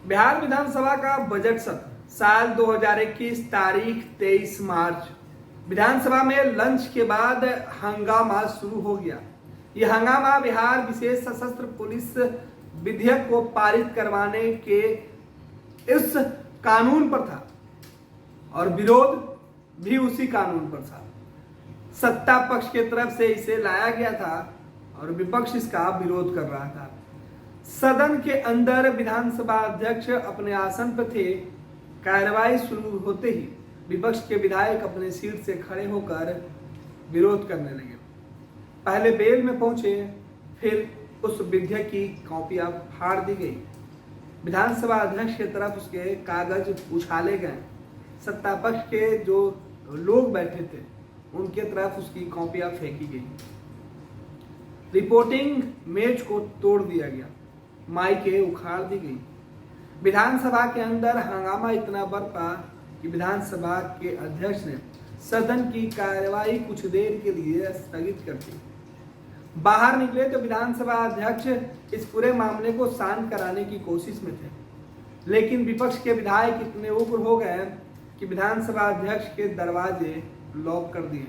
बिहार विधानसभा का बजट सत्र साल 2021 तारीख 23 मार्च। विधानसभा में लंच के बाद हंगामा शुरू हो गया। यह हंगामा बिहार विशेष सशस्त्र पुलिस विधेयक को पारित करवाने के इस कानून पर था और विरोध भी उसी कानून पर था। सत्ता पक्ष की तरफ से इसे लाया गया था और विपक्ष इसका विरोध कर रहा था। सदन के अंदर विधानसभा अध्यक्ष अपने आसन पर थे। कार्रवाई शुरू होते ही विपक्ष के विधायक अपने सीट से खड़े होकर विरोध करने लगे। पहले बेल में पहुंचे, फिर उस विधेयक की कॉपियां फाड़ दी गई। विधानसभा अध्यक्ष की तरफ उसके कागज उछाले गए। सत्ता पक्ष के जो लोग बैठे थे उनके तरफ उसकी कॉपियां फेंकी गई। रिपोर्टिंग मेज को तोड़ दिया गया, माइकें उखाड़ दी गई। विधानसभा के अंदर हंगामा इतना बरपा कि विधानसभा के अध्यक्ष ने सदन की कार्यवाही कुछ देर के लिए स्थगित कर दी। बाहर निकले तो विधानसभा अध्यक्ष इस पूरे मामले को शांत कराने की कोशिश में थे, लेकिन विपक्ष के विधायक इतने उग्र हो गए कि विधानसभा अध्यक्ष के दरवाजे लॉक कर दिए।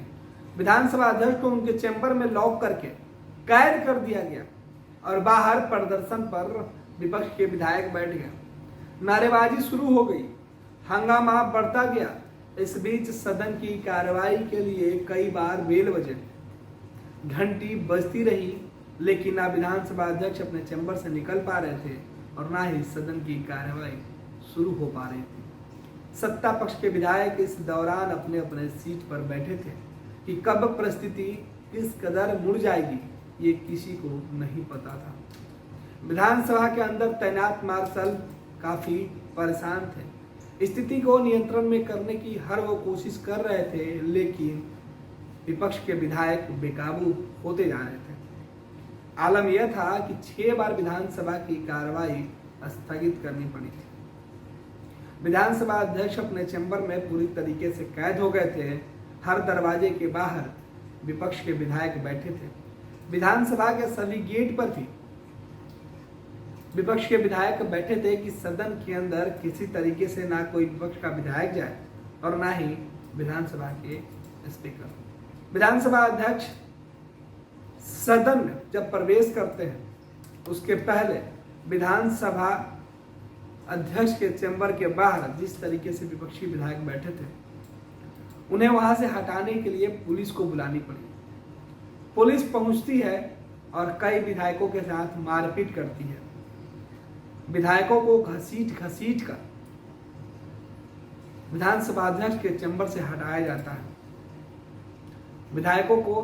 विधानसभा अध्यक्ष को उनके चैम्बर में लॉक करके कैद कर दिया गया और बाहर प्रदर्शन पर विपक्ष के विधायक बैठ गए। नारेबाजी शुरू हो गई, हंगामा बढ़ता गया। इस बीच सदन की कार्रवाई के लिए कई बार बेल बजे, घंटी बजती रही, लेकिन ना विधानसभा अध्यक्ष अपने चैम्बर से निकल पा रहे थे और ना ही सदन की कार्रवाई शुरू हो पा रही थी। सत्ता पक्ष के विधायक इस दौरान अपने अपने सीट पर बैठे थे कि कब परिस्थिति किस कदर मुड़ जाएगी ये किसी को नहीं पता था। विधानसभा के अंदर तैनात मार्शल काफी परेशान थे। स्थिति को नियंत्रण में करने की हर वो कोशिश कर रहे थे, लेकिन विपक्ष के विधायक बेकाबू होते जा रहे थे। आलम यह था कि 6 बार विधानसभा की कार्रवाई स्थगित करनी पड़ी थी। विधानसभा अध्यक्ष अपने चैम्बर में पूरी तरीके से कैद हो गए थे। हर दरवाजे के बाहर विपक्ष के विधायक बैठे थे। विधानसभा के सभी गेट पर भी विपक्ष के विधायक बैठे थे कि सदन के अंदर किसी तरीके से ना कोई विपक्ष का विधायक जाए और ना ही विधानसभा के स्पीकर। विधानसभा अध्यक्ष सदन में जब प्रवेश करते हैं उसके पहले विधानसभा अध्यक्ष के चैम्बर के बाहर जिस तरीके से विपक्षी विधायक बैठे थे उन्हें वहां से हटाने के लिए पुलिस को बुलानी पड़ी। पुलिस पहुंचती है और कई विधायकों के साथ मारपीट करती है। विधायकों को घसीट कर विधानसभा अध्यक्ष के चैम्बर से हटाया जाता है। विधायकों को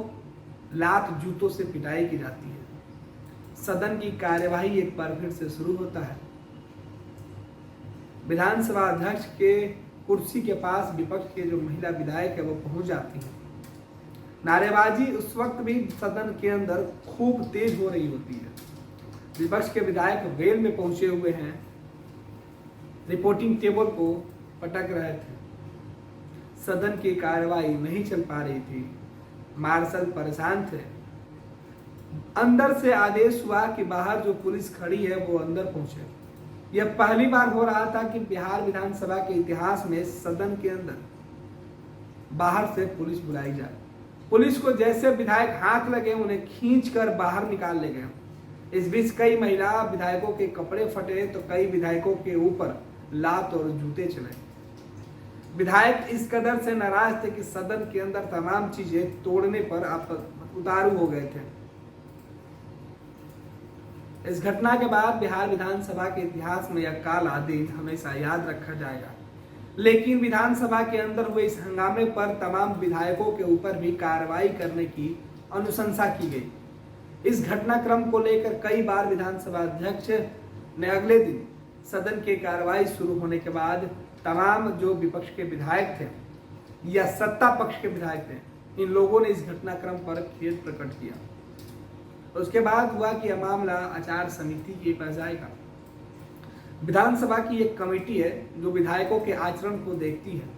लात जूतों से पिटाई की जाती है। सदन की कार्यवाही एक बार फिर से शुरू होता है। विधानसभा अध्यक्ष के कुर्सी के पास विपक्ष के जो महिला विधायक है वो पहुंच जाती है। नारेबाजी उस वक्त भी सदन के अंदर खूब तेज हो रही होती है। विपक्ष के विधायक वेल में पहुंचे हुए हैं, रिपोर्टिंग टेबल को पटक रहे थे। सदन की कार्यवाही नहीं चल पा रही थी। मार्शल परेशान थे। अंदर से आदेश हुआ कि बाहर जो पुलिस खड़ी है वो अंदर पहुंचे। यह पहली बार हो रहा था कि बिहार विधानसभा के इतिहास में सदन के अंदर बाहर से पुलिस बुलाई जाए। पुलिस को जैसे विधायक हाथ लगे उन्हें खींचकर बाहर निकाल ले गए। इस बीच कई महिला विधायकों के कपड़े फटे तो कई विधायकों के ऊपर लात और जूते चले। विधायक इस कदर से नाराज थे कि सदन के अंदर तमाम चीजें तोड़ने पर उतारू हो गए थे। इस घटना के बाद बिहार विधानसभा के इतिहास में यह काला दिन हमेशा याद रखा जाएगा। लेकिन विधानसभा के अंदर हुए इस हंगामे पर तमाम विधायकों के ऊपर भी कार्रवाई करने की अनुशंसा की गई। इस घटनाक्रम को लेकर कई बार विधानसभा अध्यक्ष ने अगले दिन सदन की कार्रवाई शुरू होने के बाद तमाम जो विपक्ष के विधायक थे या सत्ता पक्ष के विधायक थे, इन लोगों ने इस घटनाक्रम पर खेद प्रकट किया। उसके बाद हुआ कि यह मामला आचार समिति के पास जाएगा। विधानसभा की एक कमेटी है जो विधायकों के आचरण को देखती है।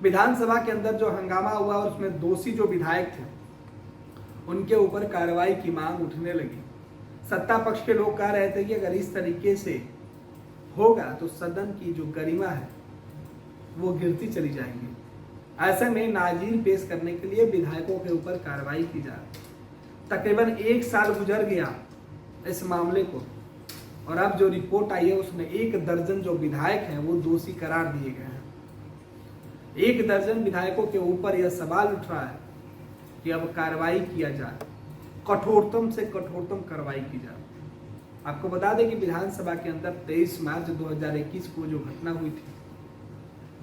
विधानसभा के अंदर जो हंगामा हुआ उसमें दोषी जो विधायक थे उनके ऊपर कार्रवाई की मांग उठने लगी। सत्ता पक्ष के लोग कह रहे थे कि अगर इस तरीके से होगा तो सदन की जो गरिमा है वो गिरती चली जाएंगी। ऐसे में नाज़ीर पेश करने के लिए विधायकों के ऊपर कार्रवाई की जा रही। तकरीबन 1 साल गुजर गया इस मामले को, और अब जो रिपोर्ट आई है उसमें 1 दर्जन जो विधायक हैं वो दोषी करार दिए गए हैं। 1 दर्जन विधायकों के ऊपर यह सवाल उठ रहा है कि अब कार्रवाई किया जाए, कठोरतम से कठोरतम कार्रवाई की जाए। आपको बता दें कि विधानसभा के अंदर 23 मार्च 2021 को जो घटना हुई थी,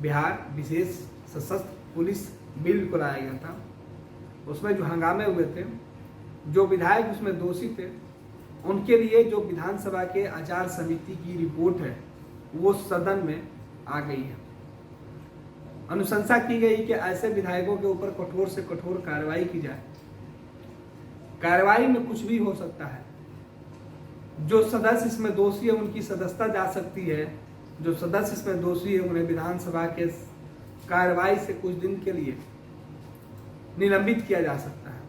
बिहार विशेष सशस्त्र पुलिस बिल को लाया गया था, उसमें जो हंगामे हुए थे, जो विधायक उसमें दोषी थे, उनके लिए जो विधानसभा के आचार समिति की रिपोर्ट है वो सदन में आ गई है। अनुशंसा की गई कि ऐसे विधायकों के ऊपर कठोर से कठोर कार्रवाई की जाए। कार्रवाई में कुछ भी हो सकता है। जो सदस्य इसमें दोषी है उनकी सदस्यता जा सकती है, जो सदस्य इसमें दोषी है उन्हें विधानसभा के कार्रवाई से कुछ दिन के लिए निलंबित किया जा सकता है,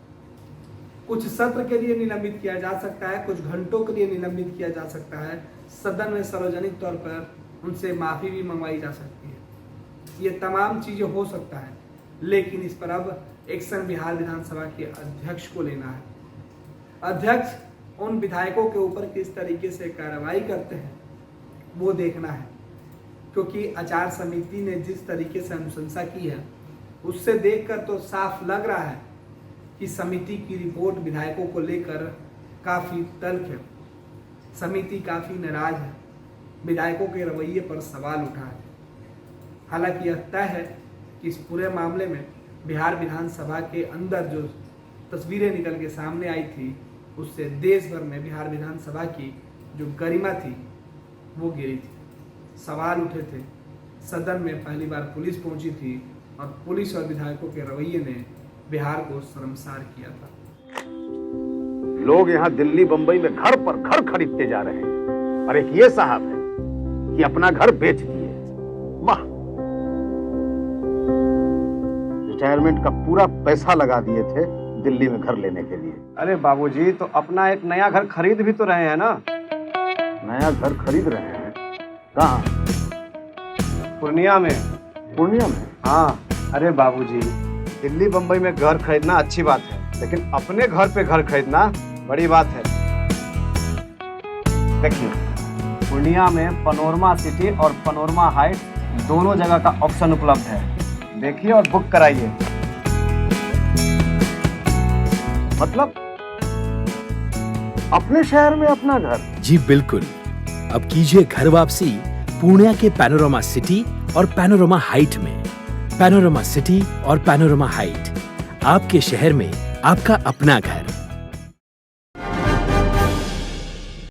कुछ सत्र के लिए निलंबित किया जा सकता है, कुछ घंटों के लिए निलंबित किया जा सकता है। सदन में सार्वजनिक तौर पर उनसे माफी भी मंगवाई जा सकती है। ये तमाम चीजें हो सकता है, लेकिन इस पर अब एक्शन बिहार विधानसभा के अध्यक्ष को लेना है। अध्यक्ष उन विधायकों के ऊपर किस तरीके से कार्रवाई करते हैं वो देखना है, क्योंकि आचार समिति ने जिस तरीके से अनुशंसा की है उससे देखकर तो साफ लग रहा है कि समिति की रिपोर्ट विधायकों को लेकर काफी तल्ख है। समिति काफी नाराज है, विधायकों के रवैये पर सवाल उठा है। हालांकि यह तय है कि इस पूरे मामले में बिहार विधानसभा के अंदर जो तस्वीरें निकल के सामने आई थी उससे देश भर में बिहार विधानसभा की जो गरिमा थी वो गिरी थी। सवाल उठे थे, सदन में पहली बार पुलिस पहुंची थी और पुलिस और विधायकों के रवैये ने बिहार को शर्मसार किया था। लोग यहाँ दिल्ली बंबई में घर पर घर खरीदते जा रहे हैं और एक ये साहब है कि अपना घर बेच दिए। वाह, रिटायरमेंट का पूरा पैसा लगा दिए थे दिल्ली में घर लेने के लिए। अरे बाबूजी, तो अपना एक नया घर खरीद भी तो रहे हैं ना। नया घर खरीद रहे हैं? कहाँ? पूर्णिया में। पूर्णिया में? हाँ। अरे बाबूजी, दिल्ली बंबई में घर खरीदना अच्छी बात है, लेकिन अपने घर पे घर खरीदना बड़ी बात है। देखिए, पूर्णिया में पनोरमा सिटी और पनोरमा हाइट दोनों जगह का ऑप्शन उपलब्ध है। देखिए और बुक कराइए। मतलब अपने शहर में अपना घर? जी बिल्कुल। अब कीजिए घर वापसी पूर्णिया के पैनोरमा सिटी और पैनोरमा हाइट में। पैनोरमा सिटी और पैनोरमा हाइट, आपके शहर में आपका अपना घर।